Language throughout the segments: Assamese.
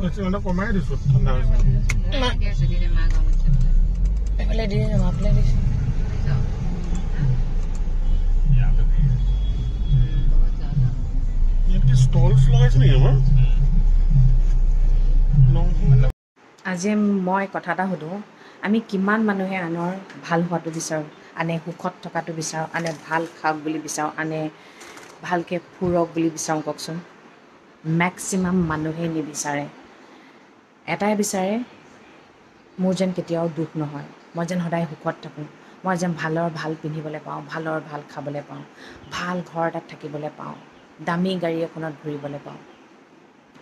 Masih kemarin di sud ঠান্ডা এফালে দি মাপলে দিছে ये स्टॉल्स लगाइছে নেকি আমাৰ আজি মই কথা এটা সুধো আমি কিমান মানুহে আনৰ ভাল হোৱাটো বিচাৰোঁ আনে সুখত থকাটো বিচাৰোঁ আনে ভাল খাওক বুলি বিচাৰোঁ আনে ভালকৈ ফুৰক বুলি বিচাৰোঁ কওকচোন মেক্সিমাম মানুহে নিবিচাৰে এটাই বিচাৰে মোৰ যেন কেতিয়াও দুখ নহয় মই যেন সদায় সুখত থাকোঁ মই যেন ভালৰ ভাল পিন্ধিবলৈ পাওঁ ভালৰ ভাল খাবলৈ পাওঁ ভাল ঘৰ এটাত থাকিবলৈ পাওঁ দামী গাড়ী এখনত ঘূৰিবলৈ পাওঁ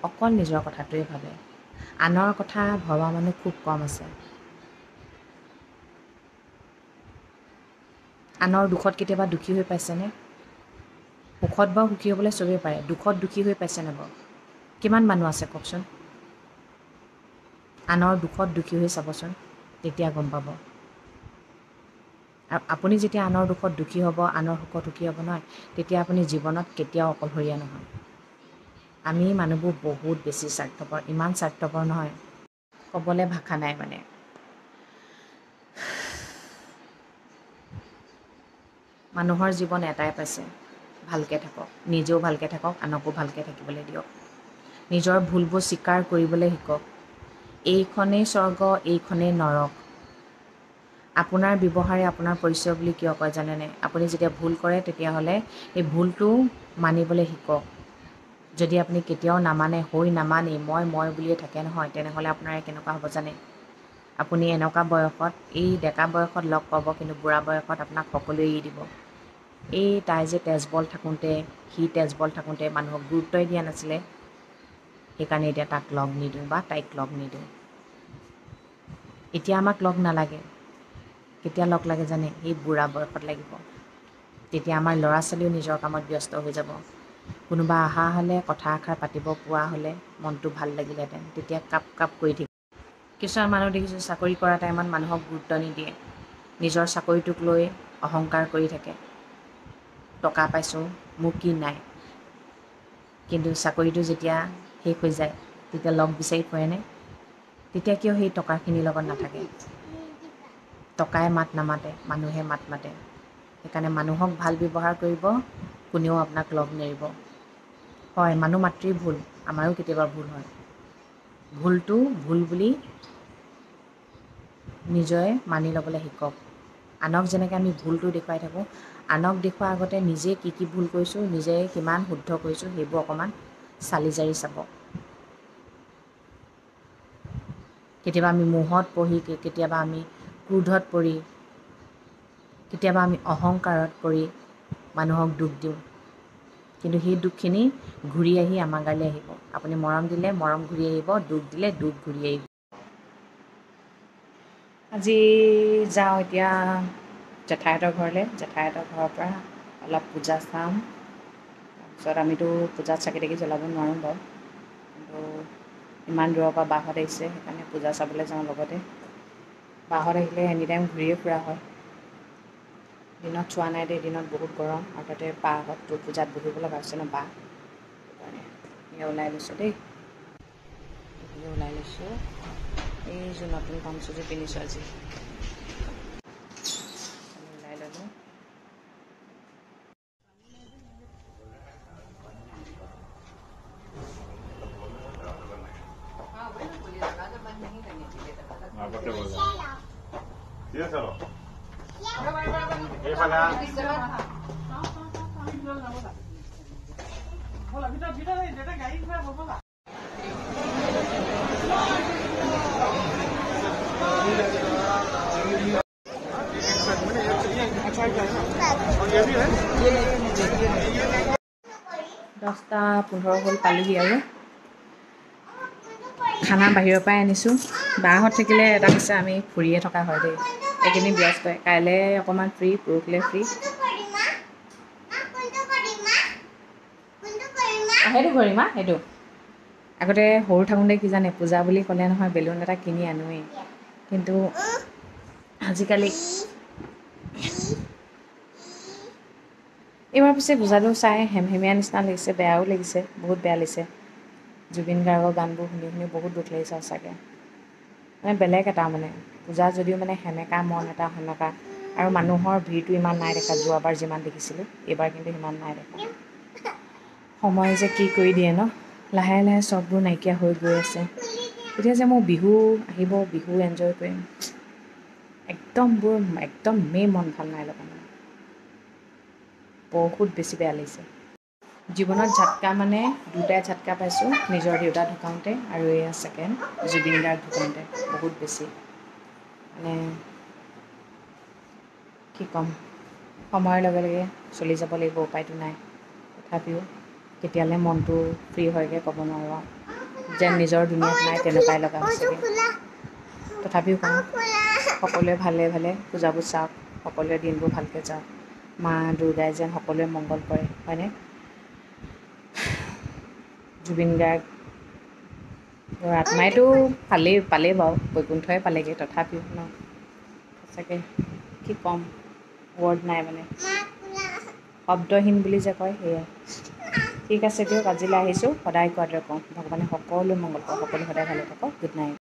অকল নিজৰ কথাটোৱে ভাবে আনৰ কথা ভবা মানুহ খুব কম আছে আনৰ দুখত কেতিয়াবা দুখী হৈ পাইছেনে সুখত বাৰু সুখী হ'বলৈ চবেই পাৰে দুখত দুখী হৈ পাইছেনে বাৰু কিমান মানুহ আছে কওকচোন আনৰ দুখত দুখী হৈ চাবচোন তেতিয়া গম পাব আৰু আপুনি যেতিয়া আনৰ দুখত দুখী হ'ব আনৰ সুখত সুখী হ'ব নহয় তেতিয়া আপুনি জীৱনত কেতিয়াও অকলশৰীয়া নহয় আমি মানুহবোৰ বহুত বেছি স্বাৰ্থপৰ ইমান স্বাৰ্থপৰ নহয় ক'বলৈ ভাষা নাই মানে মানুহৰ জীৱন এটাই পাইছে ভালকৈ থাকক নিজেও ভালকৈ থাকক আনকো ভালকৈ থাকিবলৈ দিয়ক নিজৰ ভুলবোৰ স্বীকাৰ কৰিবলৈ শিকক এইখনেই স্বৰ্গ এইখনেই নৰক আপোনাৰ ব্যৱহাৰে আপোনাৰ পৰিচয় বুলি কিয় কয় জানেনে আপুনি যেতিয়া ভুল কৰে তেতিয়াহ'লে এই ভুলটো মানিবলৈ শিকক যদি আপুনি কেতিয়াও নামানে হৈ নামানি মই বুলিয়ে থাকে নহয় তেনেহ'লে আপোনাৰ কেনেকুৱা হ'ব জানে আপুনি এনেকুৱা বয়সত এই ডেকা বয়সত লগ পাব কিন্তু বুঢ়া বয়সত আপোনাক সকলোৱে এৰি দিব এই তাই যে তেজবল থাকোঁতে সি তেজবল থাকোঁতে মানুহক গুৰুত্বই দিয়া নাছিলে সেইকাৰণে এতিয়া তাক লগ নিদিওঁ বা তাইক লগ নিদিওঁ এতিয়া আমাক লগ নালাগে কেতিয়া লগ লাগে জানে এই বুঢ়া বয়সত লাগিব তেতিয়া আমাৰ ল'ৰা ছোৱালীও নিজৰ কামত ব্যস্ত হৈ যাব কোনোবা অহা হ'লে কথা এষাৰ পাতিব পোৱা হ'লে মনটো ভাল লাগিলেহেঁতেন তেতিয়া কাপ কাপ কৰি থাকিব কিছুমান মানুহ দেখিছোঁ চাকৰি কৰা টাইমত মানুহক গুৰুত্ব নিদিয়ে নিজৰ চাকৰিটোক লৈ অহংকাৰ কৰি থাকে টকা পাইছোঁ মোৰ কি নাই কিন্তু চাকৰিটো যেতিয়া শেষ হৈ যায় তেতিয়া লগ বিচাৰি ফুৰেনে তেতিয়া কিয় সেই টকাখিনিৰ লগত নাথাকে টকাই মাত নামাতে মানুহে মাত মাতে সেইকাৰণে মানুহক ভাল ব্যৱহাৰ কৰিব কোনেও আপোনাক লগ নেৰিব হয় মানুহ মাতৃ ভুল আমাৰো কেতিয়াবা ভুল হয় ভুলটো ভুল বুলি নিজে মানি ল'বলৈ শিকক আনক যেনেকৈ আমি ভুলটো দেখুৱাই থাকোঁ আনক দেখুওৱাৰ আগতে নিজে কি কি ভুল কৰিছোঁ নিজে কিমান শুদ্ধ কৰিছোঁ সেইবোৰ অকণমান চালি জাৰি চাব কেতিয়াবা আমি মোহত পৰি কেতিয়াবা আমি ক্ৰোধত পৰি কেতিয়াবা আমি অহংকাৰত পৰি মানুহক দুখ দিওঁ কিন্তু সেই দুখখিনি ঘূৰি আহি আমাৰ গালৈ আহিব আপুনি মৰম দিলে মৰম ঘূৰি আহিব দুখ দিলে দুখ ঘূৰি আহিব আজি যাওঁ এতিয়া জেঠাইহঁতৰ ঘৰলৈ জেঠাইহঁতৰ ঘৰৰ পৰা অলপ পূজা চাম তাৰপিছত আমিতো পূজাত চাকি তাকি জ্বলাব নোৱাৰোঁ বাৰু কিন্তু ইমান দূৰৰ পৰা বাহঁত আহিছে সেইকাৰণে পূজা চাবলৈ যাওঁ লগতে বাহঁত আহিলে এনি টাইম ঘূৰিয়ে ফুৰা হয় দিনত চোৱা নাই দেই দিনত বহুত গৰম আৰু তাতে বাহঁততো পূজাত বহিব লগা হৈছে ন বাহ সেইকাৰণে এয়া ওলাই লৈছোঁ দেই এইফালে ওলাই লৈছোঁ এইযোৰ নতুন পামচুযোৰ পিন্ধিছোঁ আজি ওলাই ল'লোঁ দহটা 15 হ'ল পালোহি আৰু খানা বাহিৰৰ পৰাই আনিছোঁ বাহঁত থাকিলে এটা হৈছে আমি ফুৰিয়ে থকা হয় দেই এইকেইদিন ব্যস্ত কাইলৈ অকণমান ফ্ৰী পৰহিলৈ ফ্ৰী সেইটো কৰিমা সেইটো আগতে সৰু থাকোঁতে কি জানে পূজা বুলি ক'লে নহয় বেলুন এটা কিনি আনোৱেই কিন্তু আজিকালি এইবাৰ পিছে পূজাটো চাই হেমহেমীয়া নিচিনা লাগিছে বেয়াও লাগিছে বহুত বেয়া লাগিছে জুবিন গাৰ্গৰ গানবোৰ শুনি শুনি বহুত দুখ লাগিছে সঁচাকৈ মানে বেলেগ এটা মানে পূজা যদিও মানে সেমেকা মন এটা সেমেকা আৰু মানুহৰ ভিৰটো ইমান নাই দেখা যোৱাবাৰ যিমান দেখিছিলোঁ এইবাৰ কিন্তু সিমান নাই দেখা সময় যে কি কৰি দিয়ে ন লাহে লাহে চববোৰ নাইকিয়া হৈ গৈ আছে এতিয়া যে মোৰ বিহু আহিব বিহু এনজয় কৰিম একদমেই মন ভাল নাই লগা মানে বহুত বেছি বেয়া লাগিছে জীৱনত ঝাটকা মানে দুটাই ঝাটকা পাইছোঁ নিজৰ দেউতা ঢুকাওঁতে আৰু এয়া ছেকেণ্ড জুবিন গাৰ্গ ঢুকাওঁতে বহুত বেছি মানে কি ক'ম সময়ৰ লগে লগে চলি যাব লাগিব উপায়টো নাই তথাপিও কেতিয়ালৈ মনটো ফ্ৰী হয়গৈ ক'ব নোৱাৰোঁ যেন নিজৰ দুনীয়াত নাই তেনেকুৱাই লগা হৈছেগৈ তথাপিও কওঁ সকলোৱে ভালে ভালে পূজাবোৰ চাওক সকলোৱে দিনবোৰ ভালকৈ যাওক মা দুৰ্গাই যেন সকলোৱে মংগল কৰে হয়নে জুবিন গাৰ্গৰ আত্মাইতো পালেই বাৰু বৈকুণ্ঠই পালেগৈ তথাপিও ন সঁচাকৈ কি ক'ম ৱৰ্ড নাই মানে শব্দহীন বুলি যে কয় সেয়াই ঠিক আছে দিয়ক আজিলৈ আহিছোঁ সদায় কোৱাৰ দৰে কওঁ ভগৱানে সকলো মংগল কৰক সকলো সদায় ভালে থাকক গুড নাইট